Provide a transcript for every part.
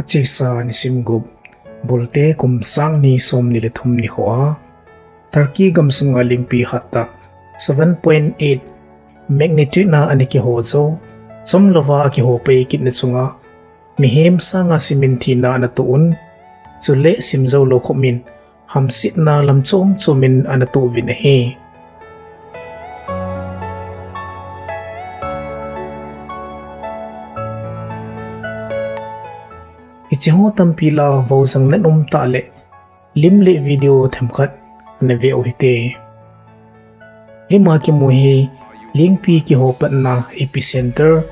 Achisa ni simgub bolte kumsang ni som ni lethum ni khoa Turkey gamsunga Lingpi hattah 7.8 magnitude na ani kiho zo som lova kiho pe kitna chunga mihem sa nga simin thina anatoh chule simzo lo khomin hamsit na lamchom chumin anatoh vin he Hitiho tampila voujangnat Umtah le limle video themkhat anaveu hite lima ki muhi Lingpi kiho patna epicenter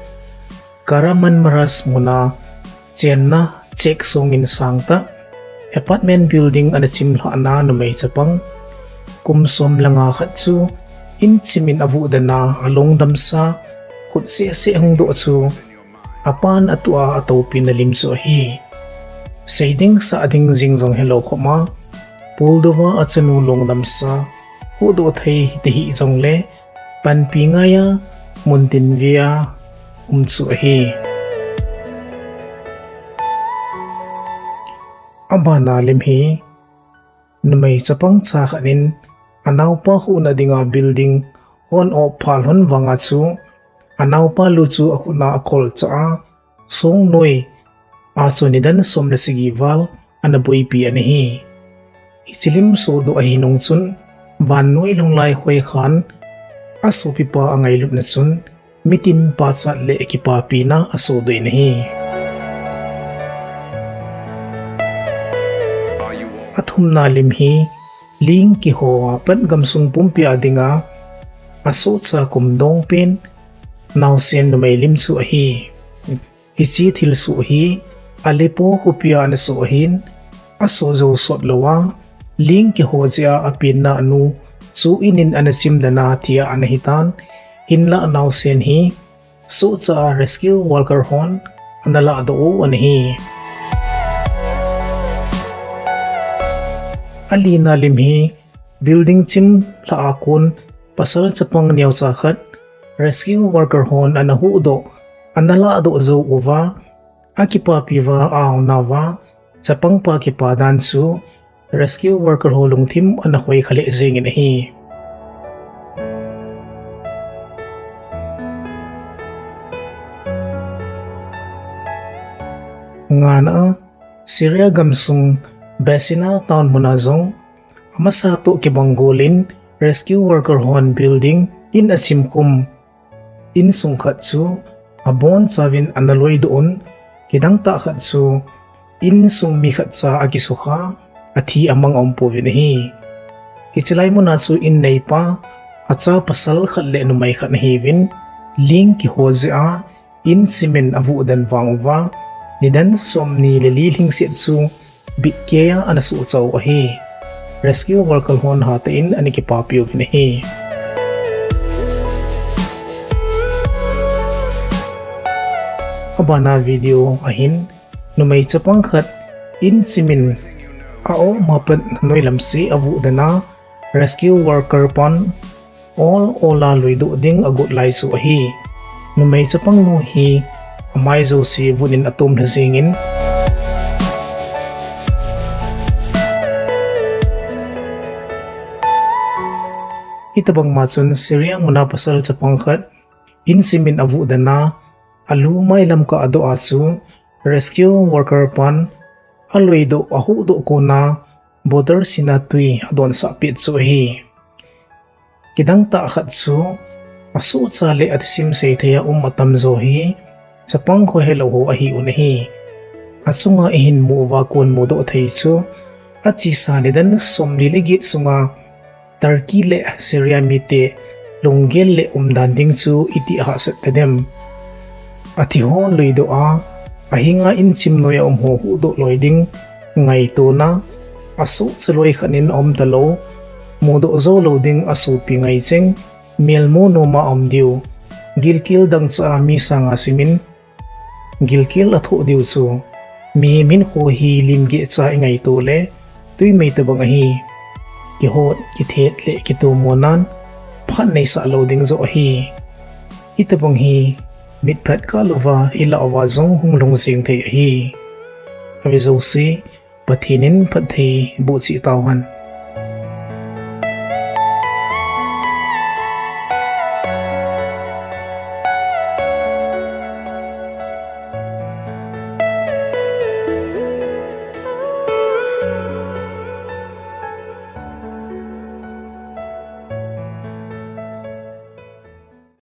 karaman maras muna chenna check songin sangta apartment building anachimla na numay chapang kumsom langa khatsu in simin avu dana along damsa khutse se hungdo chu apan atua ato pinalimso hi Saiding sa ading zingjong hello khoma puldova achanulong damsa hudo thai hitihi jongle panpingaya muntinvia umchu hi abana limhi numai chapang cha khanin anaupa huna dinga building hon o phalhon wanga chu anaupa lu chu akhuna akol cha song noi Asonidan som na sigival anabui pi anihi. Hichilim so do ahinong chun VANNOI lunglay khoi khan aso pipa angay lup na chun mitin pa sa le ekipapi na aso do inihi. At humna limhi ling kiho pan gamsung pumpi adinga aso sa kumdong pin nausen numay limsu ahi. Hichi Thilsoh hi Alepo hupia anasohin aso zo sot lawa ling kiho zia apin na anu su inin anasim dana tia anahitan hinla anausen hi so cha rescue worker hon anala do anahi alina limhi building chim la akun pasal chapang niaw cha khat rescue worker hon anahu do anala do zo uwa Akipa piwa aw nawa chapang pa kipa dansu rescue worker holong team anakhoi khale zingin hi ngana Syria Gam sung Basina town munazong amasato kibanggolin rescue worker hon building in asimkum in sungkhat chu abon savin analoy doon Kidang takhat su in sung mikhat sa agisuha ati amang ompo vinahi. Hichilay mo na su in naipa at sa pasal khatle numay khat na hivin ling kiho zia in simin avu dan vangwa nidan som ni lililing siat su bitkaya anasu chaw ahi. Rescue worker hon hatain anikipapyo vinahi. Abana video ahin numay chapang khat in simin ao mapat noy lamsi avu dana rescue worker pan all ola luido ding agot lai su ahi numay chapang no hi amay zo si vunin atom lazingin itabang machun Syria muna pasal chapang khat in simin avu dana alu may lam ka ado asu rescue worker pan alway do ahu do ko na border sinatui adon sa pit so hi kidang ta khat su asu chale at sim say thaya matam zo hi sapang ko hello ho ahi unahi asunga ihin mo wa kon mo do thai chu achi sa ni dan som liligit sunga Turkey le Syria mite longgel le danding chu iti hasat tadem Hitiho loido a ahinga in simnoya ho do loiding ngay to na asu saloy khanin talo modo zo loading asu pingay cheng melmo no ma diu gilkil dang cha misa nga simin gilkil atho diu chu mi min ho hi limge cha ngay to le tui may tabang ahi kihot kithet le kitumonan phan nay sa loading zo ahi itabang hi mitpat ka lova ila awazong hunglong sing te hi avi zo si pathinin phathi bu chi tawhan